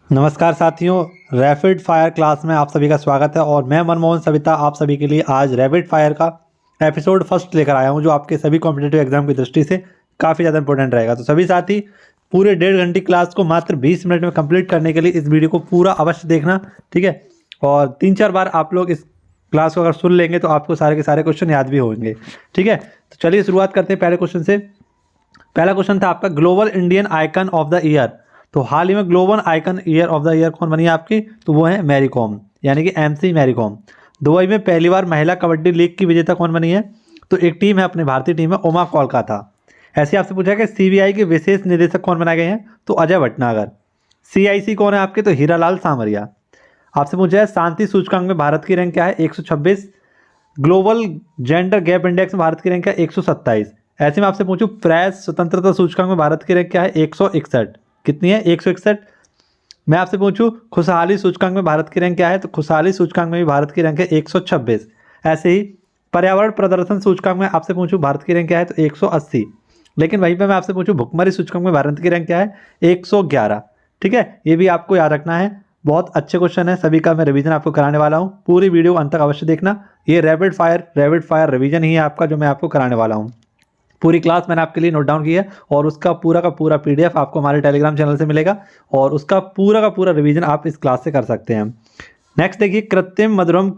नमस्कार साथियों, rapid fire class में आप सभी का स्वागत है। और मैं मनमोहन सविता आप सभी के लिए आज रैपिड फायर का एपिसोड फर्स्ट लेकर आया हूं, जो आपके सभी कॉम्पिटिटिव एग्जाम की दृष्टि से काफ़ी ज़्यादा इंपॉर्टेंट रहेगा। तो सभी साथी पूरे 1.5 घंटे क्लास को मात्र 20 मिनट में कंप्लीट करने के लिए इस वीडियो को पूरा अवश्य देखना, ठीक है। और 3-4 बार आप लोग इस क्लास को अगर सुन लेंगे तो आपको सारे के सारे क्वेश्चन याद भी होंगे, ठीक है। तो चलिए शुरुआत करते हैं पहले क्वेश्चन से। पहला क्वेश्चन था आपका global Indian icon of the year. तो हाल ही में global icon year of the year कौन बनी है आपकी? तो वो है मैरी कॉम, यानी कि एमसी मैरी कॉम। दुबई में पहली बार महिला कबड्डी लीग की विजेता कौन बनी है? तो एक टीम है, अपनी भारतीय टीम है, उमा कोलकाता। ऐसे आपसे पूछा कि सीबीआई के विशेष निदेशक कौन बनाए गए हैं? तो अजय भटनागर। सीआईसी कौन है आपके? तो हीरालाल सामरिया। आपसे पूछा है शांति सूचकांक में भारत की रैंक क्या है? 126। ग्लोबल जेंडर गैप इंडेक्स में भारत की रैंक क्या है? 127। ऐसे में आपसे पूछूं प्रेस स्वतंत्रता सूचकांक में भारत की रैंक क्या है? 161। कितनी है? 161। मैं आपसे पूछूं खुशहाली सूचकांक में भारत की रैंक क्या है? तो खुशहाली सूचकांक में भी भारत की रैंक है 126। ऐसे ही पर्यावरण प्रदर्शन सूचकांक में आपसे पूछूं भारत की रैंक क्या है? तो 180। लेकिन वहीं पे मैं आपसे पूछूं भुखमरी सूचकांक में भारत की रैंक क्या है? 111। ठीक है, ये भी आपको याद रखना है। बहुत अच्छे क्वेश्चन है, सभी का मैं रिवीजन आपको कराने वाला हूँ। पूरी वीडियो अंत तक अवश्य देखना। ये रैपिड फायर रिवीजन ही है आपका, जो मैं आपको कराने वाला हूँ। पूरी क्लास मैंने आपके लिए नोट डाउन की है और उसका पूरा का पूरा पीडीएफ आपको हमारे टेलीग्राम चैनल से मिलेगा और उसका पूरा का पूरा रिवीजन आप इस क्लास से कर सकते हैं। नेक्स्ट देखिए, कृत्रिम मधुरक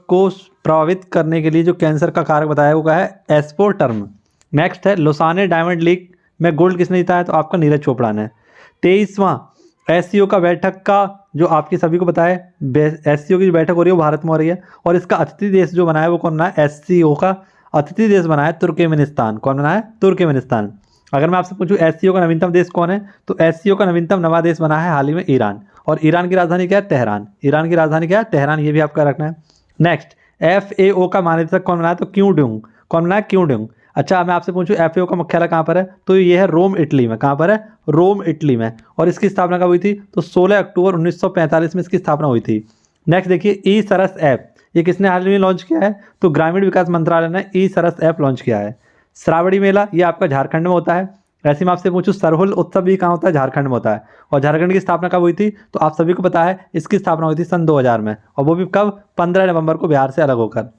को प्रभावित करने के लिए जो कैंसर का कारक बताया हुआ है एस्पोर्टर्म। नेक्स्ट है लोसाने डायमंड लीग में गोल्ड किसने जीता है? तो आपका नीरज चोपड़ा ने। 23वां एससीओ का बैठक का जो आपकी सभी को पता है, एससीओ की जो बैठक हो रही है वो भारत में हो रही है और इसका अतिथि देश जो बना है वो कौन बना है? एससीओ का अतिथि देश बना है तुर्कमेनिस्तान। कौन बना है? तुर्कमेनिस्तान। अगर मैं आपसे पूछूं एससीओ का नवीनतम देश कौन है? तो एससीओ का नवीनतम नवा देश बना है हाल ही में ईरान। और ईरान की राजधानी क्या है? तेहरान। ईरान की राजधानी क्या है? तेहरान। ये भी आपका रखना है। नेक्स्ट, एफएओ का महानिदेशक कौन बना है? तो क्यों डूंग। कौन बना है? क्यों डूंग। अच्छा, मैं आपसे पूछूं एफएओ का मुख्यालय कहाँ पर है? तो ये है रोम, इटली में। कहाँ पर है? रोम, इटली में। और इसकी स्थापना कब हुई थी? तो 16 अक्टूबर 1945 में इसकी स्थापना हुई थी। नेक्स्ट देखिए, ई सरस ऐप, ये किसने हाल में लॉन्च किया है? तो ग्रामीण विकास मंत्रालय ने ई सरस ऐप लॉन्च किया है। श्रावणी मेला ये आपका झारखंड में होता है। ऐसे में आपसे पूछूं सरहुल उत्सव भी कहाँ होता है? झारखंड में होता है। और झारखंड की स्थापना कब हुई थी? तो आप सभी को पता है, इसकी स्थापना हुई थी सन 2000 में, और वो भी कब? 15 नवंबर को, बिहार से अलग होकर।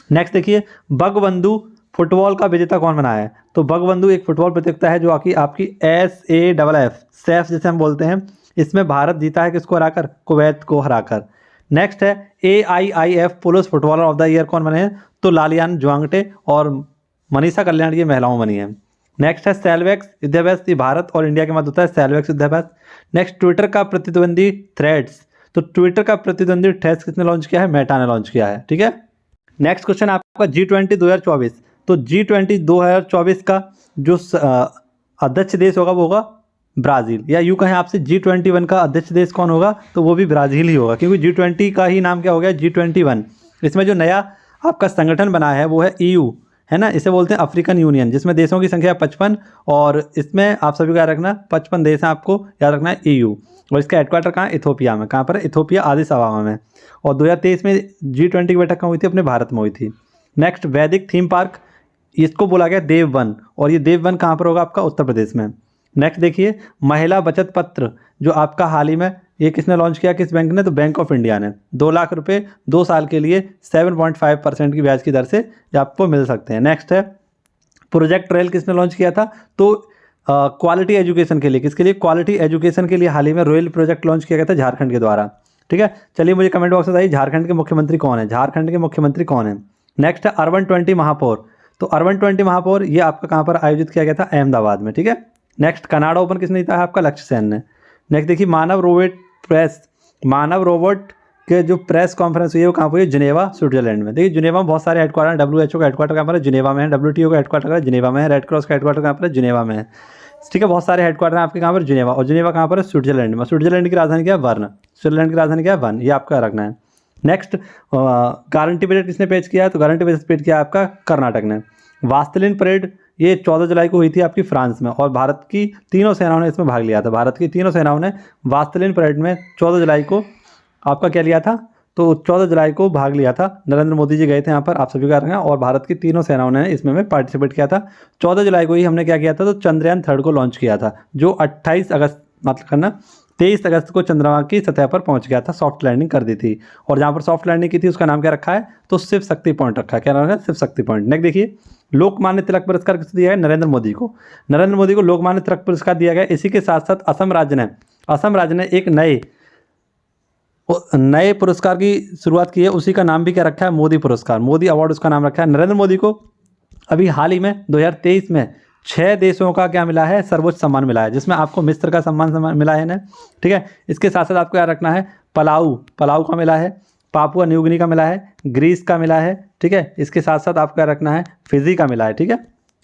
नेक्स्ट देखिए, बगबंधु फुटबॉल का विजेता कौन बना है? तो बगबंधु एक फुटबॉल प्रतियोगिता है जो आपकी SAFF सैफ जैसे हम बोलते हैं। इसमें भारत जीता है किसको हराकर? कुवैत को हराकर। नेक्स्ट है AIIF पुरुष फुटबॉलर ऑफ द ईयर कौन बने हैं? तो लालियान जुआंगटे और मनीषा कल्याण, ये महिलाओं बनी है। नेक्स्ट है सेल्वेक्स युद्धाभ्यास, ये भारत और इंडिया के मध्य होता है सेल्वेक्स युद्धाभ्यास। नेक्स्ट, ट्विटर का प्रतिद्वंदी थ्रेड्स, तो ट्विटर का प्रतिद्वंदी थ्रेड्स किसने लॉन्च किया है? मेटा ने लॉन्च किया है, ठीक है। नेक्स्ट क्वेश्चन आपका G20 2024। तो G20 2024 का जो अध्यक्ष देश होगा वो होगा ब्राज़ील, या यूँ कहें आपसे G21 का अध्यक्ष देश कौन होगा? तो वो भी ब्राज़ील ही होगा, क्योंकि G20 का ही नाम क्या हो गया? G21। इसमें जो नया आपका संगठन बना है वो है EU, है ना। इसे बोलते हैं अफ्रीकन यूनियन, जिसमें देशों की संख्या 55 और इसमें आप सभी को याद रखना 55 देश हैं, आपको याद रखना है EU। और इसका हेडक्वार्टर कहाँ है? इथोपिया में। कहाँ पर है? इथोपिया, आदिस अबाबा में। और 2023 में G20 की बैठक कहाँ हुई थी? अपने भारत में हुई थी। नेक्स्ट, वैदिक थीम पार्क, इसको बोला गया देववन, और ये देववन कहाँ पर होगा? आपका उत्तर प्रदेश में। नेक्स्ट देखिए, महिला बचत पत्र जो आपका हाल ही में ये किसने लॉन्च किया? किस बैंक ने? तो बैंक ऑफ इंडिया ने। 2 लाख रुपए 2 साल के लिए 7.5% की ब्याज की दर से ये आपको मिल सकते हैं। नेक्स्ट है, प्रोजेक्ट रेल किसने लॉन्च किया था? तो क्वालिटी एजुकेशन के लिए। किसके लिए? क्वालिटी एजुकेशन के लिए हाल ही में रोयल प्रोजेक्ट लॉन्च किया गया था झारखंड के द्वारा, ठीक है। चलिए मुझे कमेंट बॉक्स में बताइए झारखंड के मुख्यमंत्री कौन है? झारखंड के मुख्यमंत्री कौन है? नेक्स्ट है अर्बन 20 महापौर। तो अर्बन 20 महापौर ये आपका कहाँ पर आयोजित किया गया था? अहमदाबाद में, ठीक है। नेक्स्ट, कनाडा ओपन किसने जीता है? आपका लक्ष्य सेन ने। नेक्स्ट देखिए, मानव रोबोट के जो प्रेस कॉन्फ्रेंस हुई है वो कहाँ पर हुई है? जिनेवा, स्विट्जरलैंड में। देखिए जिनेवा में बहुत सारे हेडक्वार्टर, WHO का हेडक्वार्टर कहाँ पर है? जिनेवा में है। WTO का हेडक्वार्टर है जिनेवा में है। रेड क्रॉस का हेडक्वार्टर कहाँ पर है? जिनेवा में है, ठीक है। बहुत सारे हेडक्वार्टर हैं आपके कहाँ पर? जिनेवा। और जिनेवा कहाँ पर है? स्विट्जरलैंड में। स्विट्जरलैंड की राजधानी क्या है? बर्न। स्विट्जरलैंड की राजधानी क्या है? बर्न। ये आपका रखना है। नेक्स्ट, गारंटी बजट किसने पेश किया है? तो गारंटी बजट पेश किया आपका कर्नाटक ने। वास्तलिन परेड ये 14 जुलाई को हुई थी आपकी फ्रांस में, और भारत की तीनों सेनाओं ने इसमें भाग लिया था। भारत की तीनों सेनाओं ने वास्तलिन परेड में 14 जुलाई को आपका क्या लिया था? तो 14 जुलाई को भाग लिया था। नरेंद्र मोदी जी गए थे यहाँ पर, आप सभी का रखना। और भारत की तीनों सेनाओं ने इसमें में पार्टिसिपेट किया था। 14 जुलाई को ही हमने क्या किया था? तो चंद्रयान 3 को लॉन्च किया था, जो 28 अगस्त मतलब करना 23 अगस्त को चंद्रमा की सतह पर पहुंच गया था, सॉफ्ट लैंडिंग कर दी थी। और जहाँ पर सॉफ्ट लैंडिंग की थी उसका नाम क्या रखा है, तो शिव शक्ति पॉइंट रखा है। क्या नाम है, शिव शक्ति पॉइंट। नेक्स्ट देखिए, लोकमान्य तिलक पुरस्कार किसे दिया गया, नरेंद्र मोदी को। नरेंद्र मोदी को लोकमान्य तिलक पुरस्कार दिया गया। इसी के साथ साथ असम राज्य ने एक नए पुरस्कार की शुरुआत की है, उसी का नाम भी क्या रखा है, मोदी पुरस्कार, मोदी अवार्ड उसका नाम रखा है। नरेंद्र मोदी को अभी हाल ही में 2023 में 6 देशों का क्या मिला है, सर्वोच्च सम्मान मिला है, जिसमें आपको मिस्र का सम्मान मिला है ना, ठीक है। इसके साथ साथ आपको क्या रखना है, पलाऊ का मिला है, पापुआ न्यू गिनी का मिला है, ग्रीस का मिला है, ठीक है। इसके साथ साथ आपको क्या रखना है, फिजी का मिला है, ठीक है।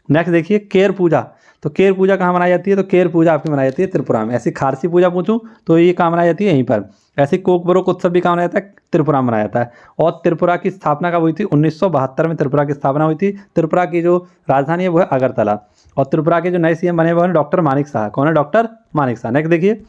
नेक्स्ट देखिए, केर पूजा। तो केर पूजा कहाँ मनाई जाती है, तो केर पूजा आपकी मनाई जाती है त्रिपुरा में। ऐसी खारसी पूजा पूछूं तो ये कहाँ मनाई जाती है, यहीं पर। ऐसी कोकबरोक उत्सव भी कहाँ मनाया जाता है, त्रिपुरा में मनाया जाता है। और त्रिपुरा की स्थापना कब हुई थी, 1972 में त्रिपुरा की स्थापना हुई थी। त्रिपुरा की जो राजधानी है वो है अगरतला। और त्रिपुरा के जो नए सीएम बने हुए हैं डॉक्टर मानिक शाह। कौन है, डॉक्टर मानिक शाह। नेक्स्ट देखिए,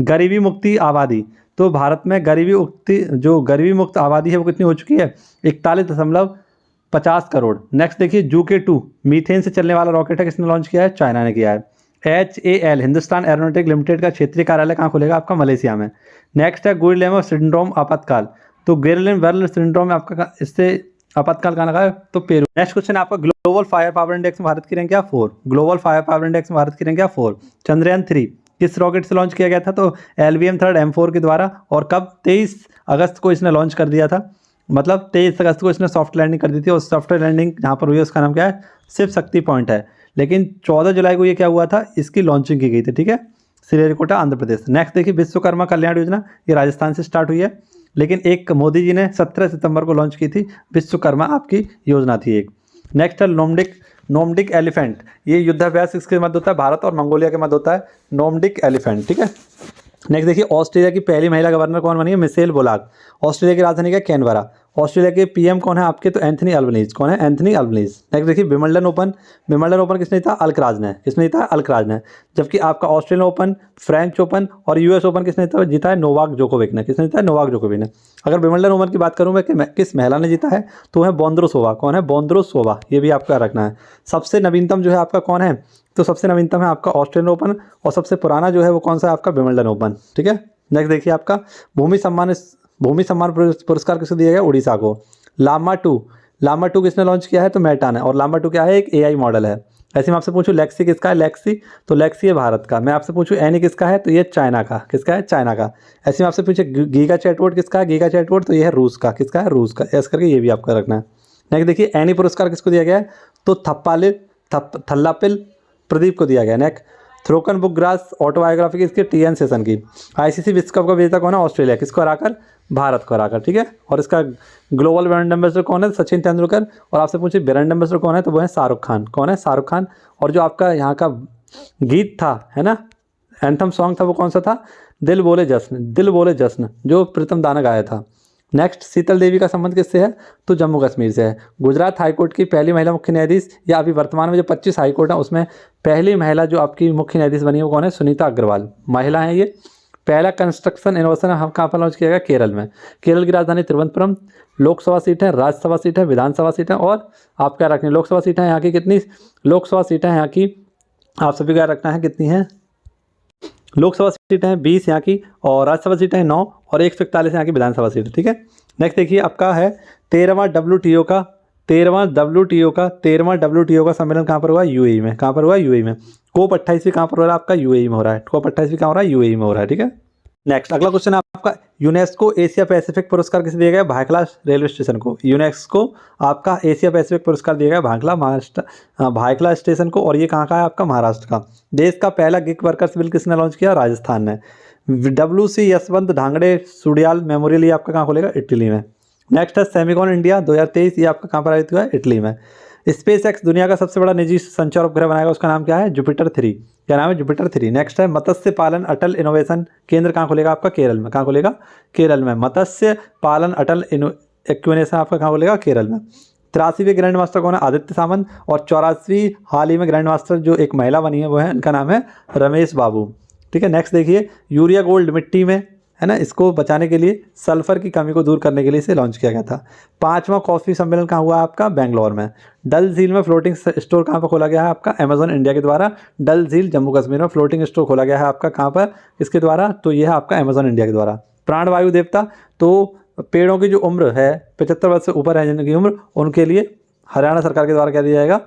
गरीबी मुक्ति आबादी। तो भारत में गरीबी मुक्त आबादी है वो कितनी हो चुकी है, 41.50 करोड़। नेक्स्ट देखिए, जूके 2 मीथेन से चलने वाला रॉकेट है, किसने लॉन्च किया है, चाइना ने किया है। HAL हिंदुस्तान एरोनॉटिक लिमिटेड का क्षेत्रीय कार्यालय कहाँ खुलेगा, आपका मलेशिया में। नेक्स्ट है, गुइलेमो सिंड्रोम आपातकाल। तो गुइलेमो सिंड्रोम में आपका इससे आपातकाल कहाँ लगा है, तो पेरू। नेक्स्ट क्वेश्चन आपका, ग्लोबल फायर पावर इंडेक्स में भारत की रैंक क्या, 4। ग्लोबल फायर पावर इंडेक्स में भारत की रैंक क्या, 4। चंद्रयान 3 किस रॉकेट से लॉन्च किया गया था, तो LVM 3 M4 के द्वारा। और कब, 23 अगस्त को इसने लॉन्च कर दिया था, मतलब 23 अगस्त को इसने सॉफ्ट लैंडिंग कर दी थी। और सॉफ्ट लैंडिंग जहाँ पर हुई है उसका नाम क्या है, शिव शक्ति पॉइंट है। लेकिन 14 जुलाई को ये क्या हुआ था, इसकी लॉन्चिंग की गई थी, ठीक है, श्रीहरिकोटा आंध्र प्रदेश। नेक्स्ट देखिए, विश्वकर्मा कल्याण योजना, ये राजस्थान से स्टार्ट हुई है, लेकिन एक मोदी जी ने 17 सितंबर को लॉन्च की थी। विश्वकर्मा आपकी योजना थी एक। नेक्स्ट है, नोमडिक एलिफेंट। ये युद्धाभ्यास किसके मध्य होता है, भारत और मंगोलिया के मध्य होता है, नोमडिक एलिफेंट, ठीक है। नेक्स्ट देखिए, ऑस्ट्रेलिया की पहली महिला गवर्नर कौन बनी है, मिशेल बोलाग। ऑस्ट्रेलिया की राजधानी क्या, कैनबरा। ऑस्ट्रेलिया के PM कौन है आपके, तो एंथनी अल्बनीज। कौन है, एंथनी अल्बनीज। नेक्स्ट देखिए, विंबलडन ओपन किसने जीता, अल्कराज ने। किसने जीता, अल्कराज ने। जबकि आपका ऑस्ट्रेलियन ओपन, फ्रेंच ओपन और US ओपन किसने जीता है, नोवाक जोकोविक ने। किसने जीता है, नोवाक जोकोविक ने। अगर विंबलडन ओपन की बात करूँ मैं कि किस महिला ने जीता है, तो है बोंद्रोसोवा। कौन है, बोंद्रोसोवा, ये भी आपका रखना है। सबसे नवीनतम जो है आपका कौन है, तो सबसे नवीनतम है आपका ऑस्ट्रेलियन ओपन। और सबसे पुराना जो है वो कौन सा है, आपका विंबलडन ओपन, ठीक है। नेक्स्ट देखिए, आपका भूमि सम्मान पुरस्कार किसे दिया गया, उड़ीसा को। लामा 2 किसने लॉन्च किया है, तो मेटा ने। और लामा 2 क्या है, एक AI मॉडल है। ऐसे मैं आपसे पूछूं लेक्सी किसका है, तो लेक्सी है भारत का। मैं आपसे पूछूं एनी किसका है, तो ये चाइना का। किसका है, चाइना का। ऐसे मैं आपसे पूछे गीगा चैटबॉट किसका है, गीगा चैटबॉट तो ये है रूस का। किसका है, रूस का। ऐसे करके ये भी आपका रखना है। नेक्स्ट देखिए, एनी पुरस्कार किसको दिया गया है, तो थल्लापिल प्रदीप को दिया गया। नेक्स्ट, थ्रोकन बुक ग्रास ऑटोबायोग्राफी किसकी, TN सेशन की। ICC विश्व कप का विजेता कौन है, ऑस्ट्रेलिया। किसको हराकर, भारत को हराकर, ठीक है। और इसका ग्लोबल ब्रांड एम्बेसडर कौन है, सचिन तेंदुलकर। और आपसे पूछिए ब्रांड एम्बेसडर कौन है, तो वो है शाहरुख खान। कौन है, शाहरुख खान। और जो आपका यहाँ का गीत था, है ना, एंथम सॉन्ग था, वो कौन सा था, दिल बोले जश्न, जो प्रीतम दाना गाया था। नेक्स्ट, शीतल देवी का संबंध किससे है, तो जम्मू कश्मीर से है। गुजरात हाईकोर्ट की पहली महिला मुख्य न्यायाधीश, या अभी वर्तमान में जो 25 हाईकोर्ट है उसमें पहली महिला जो आपकी मुख्य न्यायाधीश बनी है वो कौन है, सुनीता अग्रवाल, महिला है ये। पहला कंस्ट्रक्शन इनोवेशन हम कहाँ पर लॉन्च किया गया, केरल में। केरल की राजधानी तिरुवनंतपुरम। लोकसभा सीट है, राज्यसभा सीट है, विधानसभा सीट है। और आप क्या रखनी है, लोकसभा सीट है यहाँ की कितनी, लोकसभा सीटें यहाँ की आप सभी क्या रखना है, कितनी है, लोकसभा सीटें हैं 20 यहाँ की, और राज्यसभा सीटें हैं 9, और 141 यहाँ की विधानसभा सीट, ठीक है। नेक्स्ट देखिए, आपका है 13वां WTO का सम्मेलन कहाँ पर हुआ, UAE में। कहाँ पर हुआ, UAE में। COP 28 कहाँ पर हो रहा है, आपका UAE में हो रहा है। COP 28 कहाँ हो रहा है, UAE में हो रहा है, ठीक है। नेक्स्ट अगला क्वेश्चन आपका, यूनेस्को एशिया पैसिफिक पुरस्कार किसे दिया गया, भायखला रेलवे स्टेशन को। यूनेस्को आपका एशिया पैसिफिक पुरस्कार दिया गया भायखला स्टेशन को। और ये कहाँ का है, आपका महाराष्ट्र का। देश का पहला गिग वर्कर्स बिल किसने लॉन्च किया, राजस्थान ने। WC यशवंत ढांगड़े सुडियाल मेमोरियल, ये आपका कहाँ खुलेगा, इटली में। नेक्स्ट है सेमिकॉन इंडिया 2023, ये आपका कहाँ पर आयोजित हुआ है, इटली में। SpaceX दुनिया का सबसे बड़ा निजी संचार उपग्रह बनाएगा, उसका नाम क्या है, जुपिटर 3। क्या नाम है, जुपिटर 3। नेक्स्ट है मत्स्य पालन अटल इनोवेशन केंद्र कहाँ खुलेगा, आपका केरल में। कहाँ खुलेगा, केरल में। मत्स्य पालन अटल एक्विनेशन आपका कहाँ खुलेगा, केरल में। 83वें ग्रैंड मास्टर कौन है, आदित्य सामंत। और 84वीं हाल ही में ग्रैंड मास्टर जो एक महिला बनी है वो है, उनका नाम है रमेश बाबू, ठीक है। नेक्स्ट देखिए, यूरिया गोल्ड मिट्टी में है ना, इसको बचाने के लिए, सल्फर की कमी को दूर करने के लिए इसे लॉन्च किया गया था। 5वां कॉफ़ी सम्मेलन कहाँ हुआ आपका? बेंगलोर में। डल झील में फ्लोटिंग स्टोर कहाँ पर खोला गया है आपका? अमेजॉन इंडिया के द्वारा। डल झील जम्मू कश्मीर में फ्लोटिंग स्टोर खोला गया है आपका कहाँ पर? इसके द्वारा, तो यह है आपका अमेजॉन इंडिया के द्वारा। प्राणवायु देवता, तो पेड़ों की जो उम्र है 75 वर्ष से ऊपर है जिनकी उम्र, उनके लिए हरियाणा सरकार के द्वारा क्या दिया जाएगा?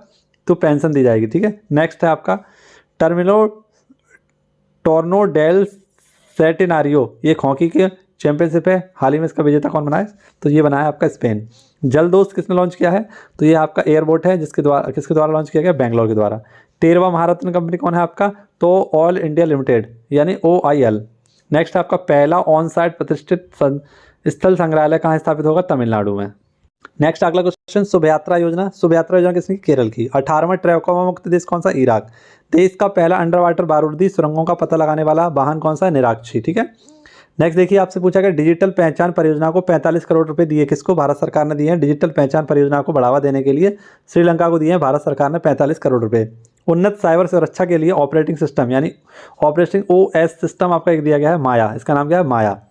तो पेंशन दी जाएगी। ठीक है, नेक्स्ट है आपका टोर्नो डेल सेटेनारियो, ये हॉकी के चैंपियनशिप है, हाल ही में इसका विजेता कौन बना है? तो ये बना है आपका स्पेन। जलदोस्त किसने लॉन्च किया है? तो ये आपका एयरबोट है, किसके द्वारा लॉन्च किया गया? बेंगलोर के द्वारा। 13वां महारत्न कंपनी कौन है आपका? तो ऑल इंडिया लिमिटेड यानी OIL। नेक्स्ट आपका पहला ऑन साइट प्रतिष्ठित स्थल संग्रहालय कहाँ स्थापित होगा? तमिलनाडु में। नेक्स्ट अगला क्वेश्चन, शुभ यात्रा योजना। शुभ यात्रा योजना किसकी? केरल की। 18वां ट्रैकोमा मुक्त देश कौन सा? इराक। देश का पहला अंडर वाटर बारूदी सुरंगों का पता लगाने वाला वाहन कौन सा? निराक्षी। ठीक है, नेक्स्ट देखिए, आपसे पूछा गया डिजिटल पहचान परियोजना को 45 करोड़ रुपए दिए किसको? भारत सरकार ने दिए हैं। डिजिटल पहचान परियोजना को बढ़ावा देने के लिए श्रीलंका को दिए हैं भारत सरकार ने 45 करोड़ रुपए। उन्नत साइबर सुरक्षा के लिए ऑपरेटिंग सिस्टम यानी ऑपरेटिंग OS सिस्टम आपका एक दिया गया है, माया। इसका नाम क्या है? माया।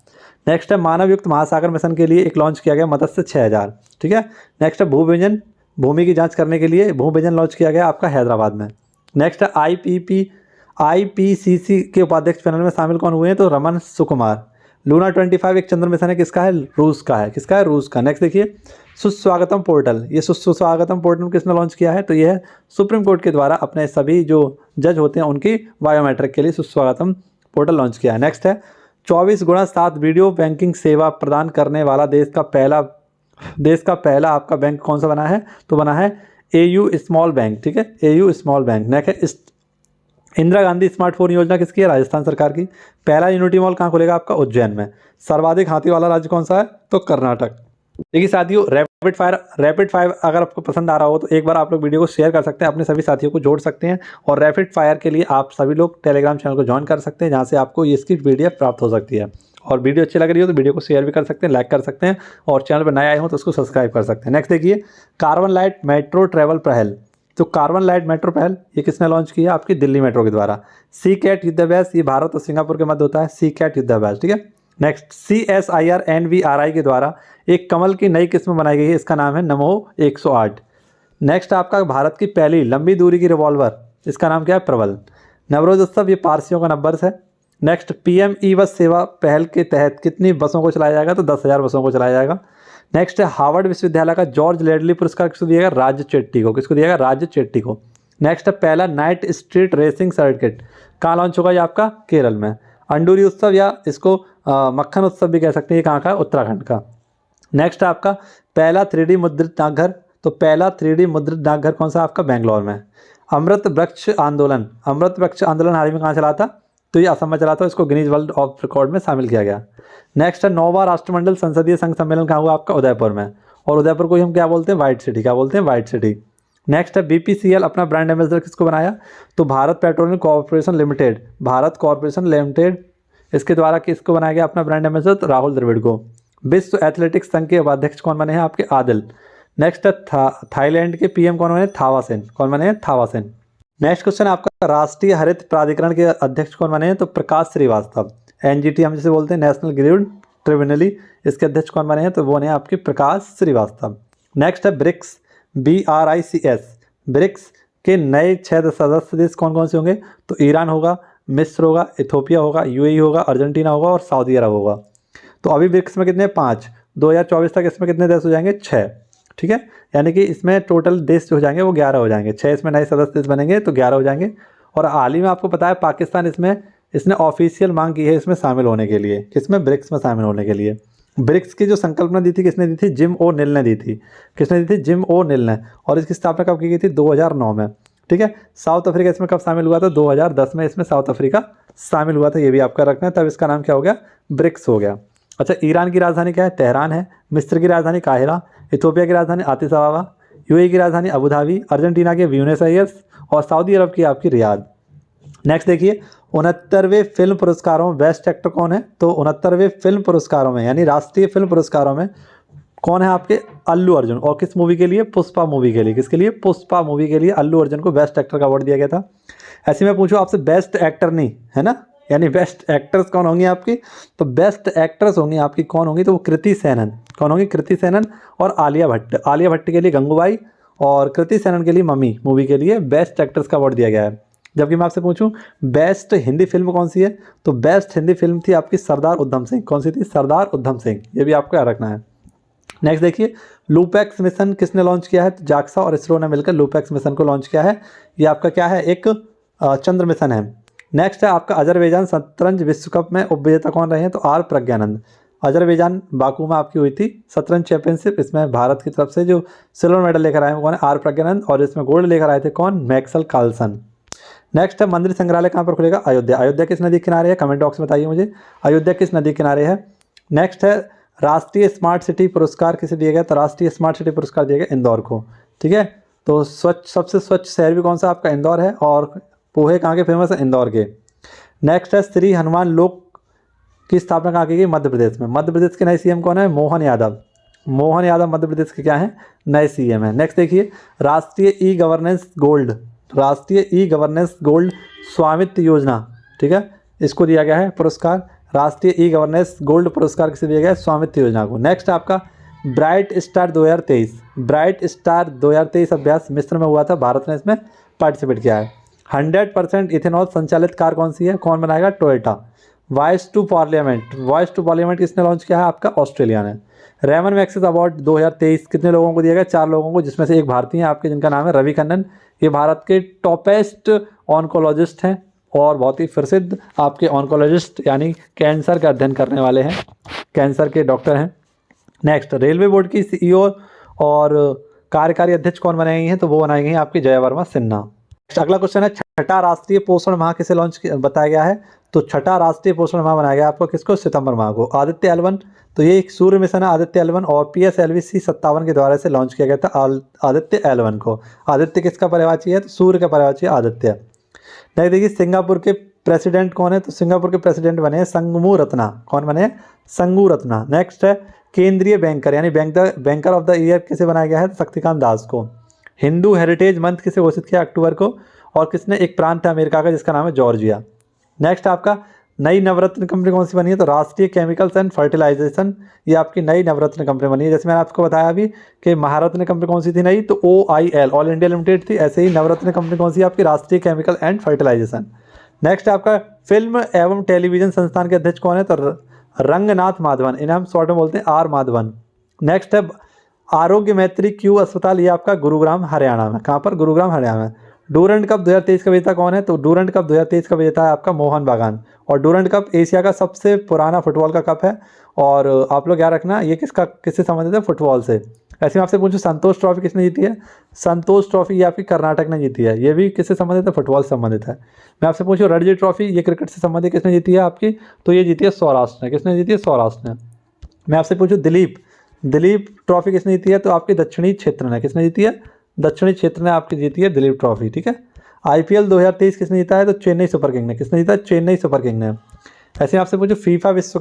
नेक्स्ट है मानव युक्त महासागर मिशन के लिए एक लॉन्च किया गया मत्स्य 6000। ठीक है, नेक्स्ट है भूविजन, भूमि की जांच करने के लिए भूविजन लॉन्च किया गया आपका हैदराबाद में। नेक्स्ट है IPCC के उपाध्यक्ष पैनल में शामिल कौन हुए हैं? तो रमन सुकुमार। लूना 25 एक चंद्र मिशन है, किसका है? रूस का है। किसका है? रूस का। नेक्स्ट देखिए, सुस्वागतम पोर्टल, ये सुस्वागतम पोर्टल किसने लॉन्च किया है? तो ये है सुप्रीम कोर्ट के द्वारा अपने सभी जो जज होते हैं उनकी बायोमेट्रिक के लिए सुस्वागतम पोर्टल लॉन्च किया है। नेक्स्ट है 24x7 वीडियो बैंकिंग सेवा प्रदान करने वाला देश का पहला आपका बैंक कौन सा बना है? तो बना है AU स्मॉल बैंक। ठीक है, AU स्मॉल बैंक। नेक्स्ट है इंदिरा गांधी स्मार्टफोन योजना किसकी है? राजस्थान सरकार की। पहला यूनिटी मॉल कहाँ खुलेगा आपका? उज्जैन में। सर्वाधिक हाथी वाला राज्य कौन सा है? तो कर्नाटक। देखिए साथियों, रैपिड फायर अगर आपको पसंद आ रहा हो तो एक बार आप लोग वीडियो को शेयर कर सकते हैं, अपने सभी साथियों को जोड़ सकते हैं। और रैपिड फायर के लिए आप सभी लोग टेलीग्राम चैनल को ज्वाइन कर सकते हैं, जहाँ से आपको इसकी PDF प्राप्त हो सकती है। और वीडियो अच्छी लग रही हो तो वीडियो को शेयर भी कर सकते हैं, लाइक कर सकते हैं, और चैनल पर नए आए हो तो उसको सब्सक्राइब कर सकते हैं। नेक्स्ट देखिए, कार्बन लाइट मेट्रो ट्रैवल पहल। तो कार्बन लाइट मेट्रो पहल ये किसने लॉन्च किया? आपकी दिल्ली मेट्रो के द्वारा। CCAT युद्धाभ्यास, ये भारत और सिंगापुर के मध्य होता है, CCAT युद्धाभ्यास। ठीक है, नेक्स्ट CSIR NVRI के द्वारा एक कमल की नई किस्म बनाई गई है, इसका नाम है नमो 108। नेक्स्ट आपका भारत की पहली लंबी दूरी की रिवॉल्वर, इसका नाम क्या है? प्रबल। नवरोज उत्सव, ये पारसियों का नववर्ष है। नेक्स्ट PM ई बस सेवा पहल के तहत कितनी बसों को चलाया जाएगा? तो 10,000 बसों को चलाया जाएगा। नेक्स्ट है हार्वर्ड विश्वविद्यालय का जॉर्ज लेडली पुरस्कार किसको दिया गया? राज्य चेट्टी को। किसको दिया गया? राज्य चेट्टी को। नेक्स्ट है पहला नाइट स्ट्रीट रेसिंग सर्किट कहाँ लॉन्च होगा? ये आपका केरल में। अंडूरी उत्सव या इसको मक्खन उत्सव भी कह सकते हैं, ये कहाँ का? उत्तराखंड का। नेक्स्ट है आपका पहला 3D मुद्रित डाकघर, तो पहला 3D मुद्रित डाकघर कौन सा? आपका बेंगलोर में। अमृत वृक्ष आंदोलन हाल ही में कहाँ चला था? तो ये असम में चला था, इसको गिनीज वर्ल्ड ऑफ रिकॉर्ड में शामिल किया गया। नेक्स्ट है 9वां राष्ट्रमंडल संसदीय संघ सम्मेलन कहाँ हुआ? आपका उदयपुर में। और उदयपुर को ही हम क्या बोलते हैं? White city. क्या बोलते हैं? White city. नेक्स्ट है BPCL अपना ब्रांड एम्बेसडर किसको बनाया? तो भारत पेट्रोलियम कॉर्पोरेशन लिमिटेड, इसके द्वारा किसको बनाया गया अपना ब्रांड एम्बेसडर? तो राहुल द्रविड़ को। विश्व एथलेटिक्स संघ के उपाध्यक्ष कौन बने हैं? आपके आदिल। नेक्स्ट है थाईलैंड के PM कौन बने? थावासेन। कौन बने? थावासेन। नेक्स्ट क्वेश्चन आपका राष्ट्रीय हरित प्राधिकरण के अध्यक्ष कौन बने हैं? तो प्रकाश श्रीवास्तव। NGT हम जिसे बोलते हैं, नेशनल ग्रीन ट्रिब्यूनल, इसके अध्यक्ष कौन बने हैं? तो वो ने आपके प्रकाश श्रीवास्तव। नेक्स्ट है ब्रिक्स, BRICS। ब्रिक्स के नए 6 सदस्य देश कौन कौन से होंगे? तो ईरान होगा, मिस्र होगा, इथोपिया होगा, UAE होगा, अर्जेंटीना होगा और सऊदी अरब होगा। तो अभी ब्रिक्स में कितने? 5। 2024 तक इसमें कितने देश हो जाएंगे? 6। ठीक है, यानी कि इसमें टोटल देश जो हो जाएंगे वो 11 हो जाएंगे। 6 इसमें नए सदस्य देश बनेंगे तो 11 हो जाएंगे। और हाल ही में आपको पता है पाकिस्तान इसने ऑफिशियल मांग की है इसमें शामिल होने के लिए। किसमें? ब्रिक्स में शामिल होने के लिए। ब्रिक्स की जो संकल्पना दी थी किसने दी थी? जिम ओ'नील ने दी थी। किसने दी थी? जिम ओ'नील ने। और इसकी स्थापना कब की गई थी? 2009 में। ठीक है, साउथ अफ्रीका इसमें कब शामिल हुआ था? 2010 में इसमें साउथ अफ्रीका शामिल हुआ था, ये भी आपका रखना है। तब इसका नाम क्या हो गया? ब्रिक्स हो गया। अच्छा, ईरान की राजधानी क्या है? तेहरान है। मिस्र की राजधानी काहिरा, इथोपिया की राजधानी आतिश अबाबा, UAE की राजधानी अबू धाबी, अर्जेंटीना के ब्यूनस आयर्स और सऊदी अरब की आपकी रियाद। नेक्स्ट देखिए, 69वें फिल्म पुरस्कारों में बेस्ट एक्टर कौन है? तो 69वें फिल्म पुरस्कारों में यानी राष्ट्रीय फिल्म पुरस्कारों में कौन है आपके? अल्लू अर्जुन। और किस मूवी के लिए? पुष्पा मूवी के लिए। किसके लिए? पुष्पा मूवी के लिए अल्लू अर्जुन को बेस्ट एक्टर का अवार्ड दिया गया था। ऐसे में पूछो आपसे बेस्ट एक्टर नहीं है ना, यानी बेस्ट एक्ट्रेस कौन होंगी आपकी, तो बेस्ट एक्ट्रेस होंगी आपकी कौन होंगी, तो वो कृति सेनन। कौन होंगी, कृति सेनन और आलिया भट्ट। आलिया भट्ट के लिए गंगूबाई और कृति सेनन के लिए मम्मी मूवी के लिए बेस्ट एक्ट्रेस का अवार्ड दिया गया है। जबकि मैं आपसे पूछूं बेस्ट हिंदी फिल्म कौन सी है, तो बेस्ट हिंदी फिल्म थी आपकी सरदार उधम सिंह। कौन सी थी, सरदार उधम सिंह। ये भी आपको याद रखना है। नेक्स्ट देखिए, लूपैक्स मिशन किसने लॉन्च किया है, तो जाक्सा और इसरो ने मिलकर लूपैक्स मिशन को लॉन्च किया है। ये आपका क्या है, एक चंद्र मिशन है। नेक्स्ट है आपका अजरबैजान शतरंज विश्व कप में उपविजेता कौन रहे हैं, तो आर प्रज्ञानंद। अजरबैजान बाकू में आपकी हुई थी शतरंज चैंपियनशिप, इसमें भारत की तरफ से जो सिल्वर मेडल लेकर आए हैं कौन है, आर प्रज्ञानंद। और इसमें गोल्ड लेकर आए थे कौन, मैक्सवेल कार्लसन। नेक्स्ट है मंदिर संग्रहालय कहाँ पर खुलेगा, अयोध्या। अयोध्या किस नदी के किनारे है, कमेंट बॉक्स में बताइए मुझे, अयोध्या किस नदी के किनारे है। नेक्स्ट है राष्ट्रीय स्मार्ट सिटी पुरस्कार किसे दिया गया, तो राष्ट्रीय स्मार्ट सिटी पुरस्कार दिया गया इंदौर को। ठीक है, तो स्वच्छ सबसे स्वच्छ शहर भी कौन सा आपका, इंदौर है। और पोहे कहाँ के फेमस है, इंदौर के। नेक्स्ट है श्री हनुमान लोक की स्थापना कहाँ की गई, मध्य प्रदेश में। मध्य प्रदेश के नए सीएम कौन है, मोहन यादव। मोहन यादव मध्य प्रदेश के क्या हैं, नए सीएम हैं। नेक्स्ट देखिए, राष्ट्रीय ई गवर्नेंस गोल्ड, राष्ट्रीय ई गवर्नेंस गोल्ड स्वामित्व योजना, ठीक है, इसको दिया गया है पुरस्कार। राष्ट्रीय ई गवर्नेंस गोल्ड पुरस्कार किसे दिया गया है, स्वामित्व योजना को। नेक्स्ट आपका ब्राइट स्टार 2023, ब्राइट स्टार 2023 अभ्यास मिस्र में हुआ था, भारत ने इसमें पार्टिसिपेट किया है। 100% इथेनॉल संचालित कार कौन सी है, कौन बनाएगा, Toyota. Voice to parliament, voice to parliament किसने लॉन्च किया है, आपका ऑस्ट्रेलिया ने। रेमन मैग्सेस अवार्ड 2023 कितने लोगों को दिया गया, 4 लोगों को, जिसमें से एक भारतीय है आपके जिनका नाम है रवि कन्नन। ये भारत के टॉपेस्ट ऑन्कोलॉजिस्ट हैं और बहुत ही प्रसिद्ध आपके ऑन्कोलॉजिस्ट यानी कैंसर का अध्ययन करने वाले हैं, कैंसर के डॉक्टर हैं। नेक्स्ट रेलवे बोर्ड की सीईओ और कार्यकारी अध्यक्ष कौन बनाई गई हैं, तो वो बनाई गई हैं आपकी जया वर्मा सिन्हा। अगला क्वेश्चन है, छठा राष्ट्रीय पोषण माह किसे लॉन्च बताया गया है, तो छठा राष्ट्रीय पोषण माह बनाया गया आपको किसको, सितंबर माह को। आदित्य L1, तो ये एक सूर्य मिशन है आदित्य L1 और PSLV C57 के द्वारा से लॉन्च किया गया था आदित्य L1 को। आदित्य किसका पर्यायवाची है, तो सूर्य का पर्यायवाची आदित्य। नहीं देखिए, सिंगापुर के प्रेसिडेंट कौन है, तो सिंगापुर के प्रेसिडेंट बने हैं संगमू रत्ना। कौन बने, संगू रत्ना। नेक्स्ट है केंद्रीय बैंकर यानी बैंकर ऑफ द ईयर किसे बनाया गया है, शक्तिकांत दास को। हिंदू हेरिटेज मंथ किसे घोषित किया अक्टूबर को, और किसने, एक प्रांत है अमेरिका का जिसका नाम है जॉर्जिया। नेक्स्ट आपका नई नवरत्न कंपनी कौन सी बनी है, तो राष्ट्रीय केमिकल्स एंड फर्टिलाइजेशन, ये आपकी नई नवरत्न कंपनी बनी है। जैसे मैंने आपको बताया अभी कि महारत्न कंपनी कौन सी थी नई, तो OIL ऑल इंडिया लिमिटेड थी। ऐसे ही नवरत्न कंपनी कौन सी है आपकी, राष्ट्रीय केमिकल एंड फर्टिलाइजेशन। नेक्स्ट आपका फिल्म एवं टेलीविजन संस्थान के अध्यक्ष कौन है, तो रंगनाथ माधवन, इन्हें हम शॉर्ट में बोलते हैं R माधवन। नेक्स्ट है आरोग्य मैत्री क्यू अस्पताल, ये आपका गुरुग्राम हरियाणा में। कहाँ पर, गुरुग्राम हरियाणा में। डूरंड कप 2023 का विजेता कौन है, तो डूरंड कप 2023 का विजेता है आपका मोहन बागान। और डूरंड कप एशिया का सबसे पुराना फुटबॉल का कप है। और आप लोग याद रखना ये किससे संबंधित है, फुटबॉल से। ऐसे में आपसे पूछूं संतोष ट्रॉफी किसने जीती है, संतोष ट्रॉफी ये आपकी कर्नाटक ने जीती है। ये भी किससे संबंधित है, फुटबॉल से संबंधित है। मैं आपसे पूछूं रणजी ट्रॉफी ये क्रिकेट से संबंधित किसने जीती है आपकी, तो ये जीती है सौराष्ट्र ने। किसने जीती है, सौराष्ट्र ने। मैं आपसे पूछूं दिलीप ट्रॉफी किसने जीती है, तो आपकी दक्षिणी क्षेत्र ने। किसने जीती है, दक्षिणी क्षेत्र ने आपकी जीती है दिलीप ट्रॉफी। ठीक है, IPL 2023 किसने जीता है, तो चेन्नई सुपर किंग ने। किसने जीता है, चेन्नई सुपर किंग ने। ऐसे आपसे पूछो फीफा विश्व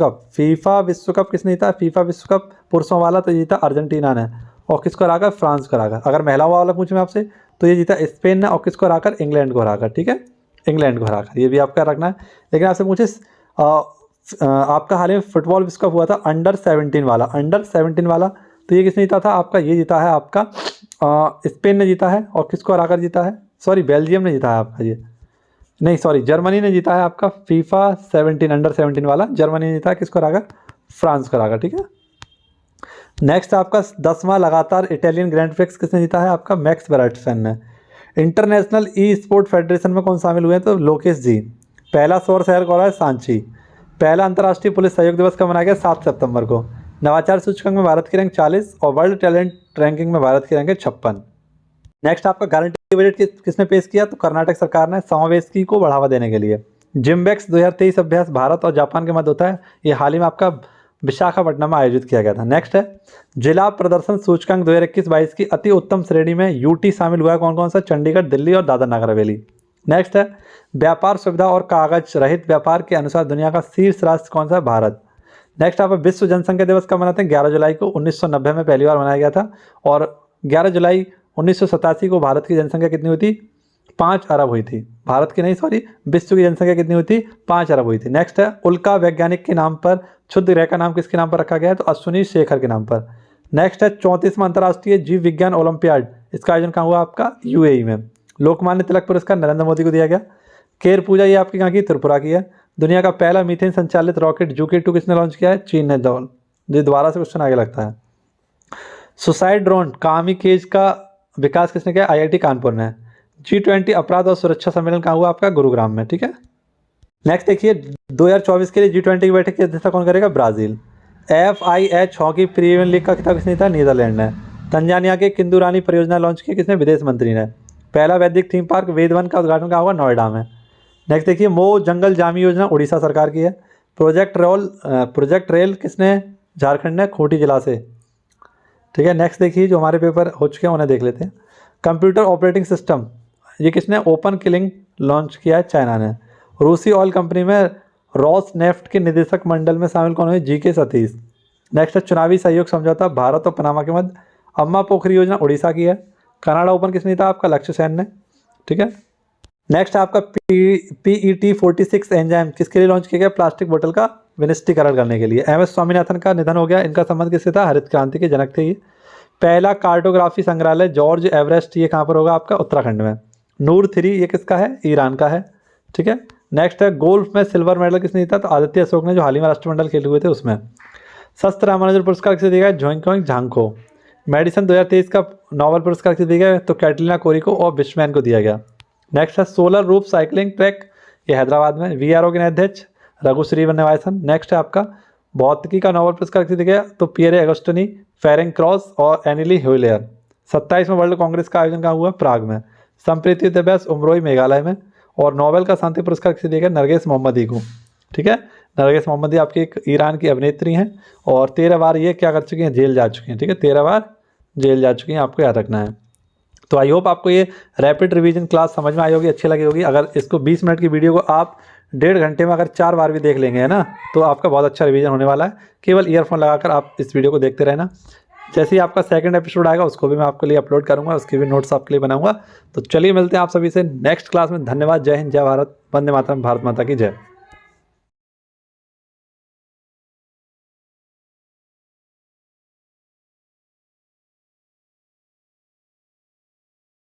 कप किसने जीता है, फीफा विश्व कप पुरुषों वाला तो जीता अर्जेंटीना ने। और किसको हराकर, फ्रांस को हराकर। अगर महिलाओं वाला पूछूं मैं आपसे तो ये जीता स्पेन ने, और किसको हराकर, इंग्लैंड को हराकर। ठीक है, इंग्लैंड को हराकर, ये भी आपका रखना है। लेकिन आपसे पूछे आपका हाल ही में फुटबॉल विश्व कप हुआ था अंडर 17 वाला, तो ये किसने जीता था आपका, ये जीता है आपका स्पेन ने जीता है। और किसको हराकर जीता है, सॉरी बेल्जियम ने जीता है आपका, ये नहीं सॉरी जर्मनी ने जीता है आपका फीफा 17 अंडर 17 वाला, जर्मनी ने जीता है। किसको हराकर, फ्रांस को हराकर। ठीक है, नेक्स्ट आपका 10वां लगातार इटालियन ग्रैंड प्रिक्स किसने जीता है आपका, मैक्स वर्स्टैपेन ने। इंटरनेशनल ई स्पोर्ट फेडरेशन में कौन शामिल हुए हैं, तो लोकेश जी। पहला सौर शहर कौन है, सांची। पहला अंतर्राष्ट्रीय पुलिस सहयोग दिवस कब मनाया गया, 7 सितंबर को। नवाचार सूचकांक में भारत की रैंक 40 और वर्ल्ड टैलेंट रैंकिंग में भारत की रैंक है 56। नेक्स्ट आपका गारंटी बजट किसने पेश किया, तो कर्नाटक सरकार ने समावेशी को बढ़ावा देने के लिए। जिम्बेक्स 2023 अभ्यास भारत और जापान के मध्य होता है। ये हाल ही में आपका विशाखापट्टनम में आयोजित किया गया था। नेक्स्ट है जिला प्रदर्शन सूचकांक 2021-22 की अति उत्तम श्रेणी में यूटी शामिल हुआ है कौन कौन सा, चंडीगढ़, दिल्ली और दादर नगर हवेली। नेक्स्ट है व्यापार सुविधा और कागज रहित व्यापार के अनुसार दुनिया का शीर्ष राष्ट्र कौन सा है, भारत। नेक्स्ट आप विश्व जनसंख्या दिवस कब मनाते हैं, 11 जुलाई को। 1990 में पहली बार मनाया गया था। और 11 जुलाई 1987 को भारत की जनसंख्या कितनी हुई थी, 5 अरब हुई थी। भारत की नहीं, सॉरी, विश्व की जनसंख्या कितनी हुई थी? 5 अरब हुई थी। नेक्स्ट है उल्का वैज्ञानिक के नाम पर क्षुद्र ग्रह का नाम किसके नाम पर रखा गया है? तो अश्विनी शेखर के नाम पर। नेक्स्ट है 34वां अंतर्राष्ट्रीय जीव विज्ञान ओलंपियाड, इसका आयोजन कहाँ हुआ? आपका यूएई में। लोकमान्य तिलक पुरस्कार नरेंद्र मोदी को दिया गया। केर पूजा ये आपकी कहाँ की? त्रिपुरा की है। दुनिया का पहला मीथेन संचालित रॉकेट जूके 2 किसने लॉन्च किया है? चीन ने। ये दोबारा से क्वेश्चन आगे लगता है। सुसाइड ड्रोन कामिकेज का विकास किसने किया? आईआईटी कानपुर ने। G20 अपराध और सुरक्षा सम्मेलन कहाँ हुआ? आपका गुरुग्राम में। ठीक है, नेक्स्ट देखिए 2024 के लिए G20 की बैठक की अध्यक्षता कौन करेगा? Brazil. FIH hockey premier league का खिताब किसने जीता? नीदरलैंड ने। तंजानिया के किंदुरानी परियोजना लॉन्च की किसने? विदेश मंत्री ने। पहला वैदिक थीम पार्क वेदवन का उद्घाटन कहाँ हुआ? नोएडा में। नेक्स्ट देखिए मो जंगल जामी योजना उड़ीसा सरकार की है। प्रोजेक्ट रेल किसने? झारखंड ने, खूंटी जिला से। ठीक है, नेक्स्ट देखिए जो हमारे पेपर हो चुके हैं उन्हें देख लेते हैं। कंप्यूटर ऑपरेटिंग सिस्टम ये किसने? ओपन किलिंग लॉन्च किया है, चाइना ने। रूसी ऑयल कंपनी में रॉस नेफ्ट के निदेशक मंडल में शामिल कौन हुए? GK सतीश। नेक्स्ट है चुनावी सहयोग समझौता भारत और पनामा के मध्य, अम्मा पोखरी योजना उड़ीसा की है। कनाडा ओपन किसने था? आपका लक्ष्य सेन ने। ठीक है, नेक्स्ट आपका PET 46 एंजाइम किसके लिए लॉन्च किया गया? प्लास्टिक बोतल का विनिष्टीकरण करने के लिए। MS स्वामीनाथन का निधन हो गया, इनका संबंध किससे था? हरित क्रांति के जनक थे ये। पहला कार्टोग्राफी संग्रहालय जॉर्ज एवरेस्ट ये कहाँ पर होगा? आपका उत्तराखंड में। नूर 3 ये किसका है? ईरान का है। ठीक है, नेक्स्ट है गोल्फ में सिल्वर मेडल किसने जीता? तो आदित्य अशोक ने, जो हाल ही में राष्ट्रमंडल खेले हुए थे उसमें। शस्त्र रामानुजन पुरस्कार किसे दिया गया? झोंगक्वांग झांग। मेडिसिन 2023 का नोबेल पुरस्कार किसे दिया गया? तो कैटरीना कोरी को और विश्वमैन को दिया गया। नेक्स्ट है सोलर रूफ साइकिलिंग ट्रैक ये हैदराबाद में। VRO के अध्यक्ष रघुश्री वन्यवासन। नेक्स्ट है आपका भौतिकी का नोबेल पुरस्कार किसे दिया गया? तो पियरे अगस्टनी, फेरेंग क्रॉस और एनिली ह्यूलेयर। 27वां वर्ल्ड कांग्रेस का आयोजन कहाँ हुआ? प्राग में। संप्रीति दिवस उमरोई मेघालय में। और नोबेल का शांति पुरस्कार किसे दिया गया? नरगिस मोहम्मदी को। ठीक है, नरगिस मोहम्मदी आपकी एक ईरान की अभिनेत्री हैं और 13 बार ये क्या कर चुकी हैं? जेल जा चुकी हैं। ठीक है, 13 बार जेल जा चुकी हैं, आपको याद रखना है। तो आई होप आपको ये रैपिड रिवीजन क्लास समझ में आई होगी, अच्छी लगी होगी। अगर इसको 20 मिनट की वीडियो को आप 1.5 घंटे में अगर 4 बार भी देख लेंगे, है ना, तो आपका बहुत अच्छा रिवीजन होने वाला है। केवल ईयरफोन लगाकर आप इस वीडियो को देखते रहना। जैसे ही आपका सेकंड एपिसोड आएगा उसको भी मैं आपके लिए अपलोड करूंगा, उसके भी नोट्स आपके लिए बनाऊंगा। तो चलिए मिलते हैं आप सभी से नेक्स्ट क्लास में। धन्यवाद। जय हिंद, जय भारत, वंदे मातरम, भारत माता की जय।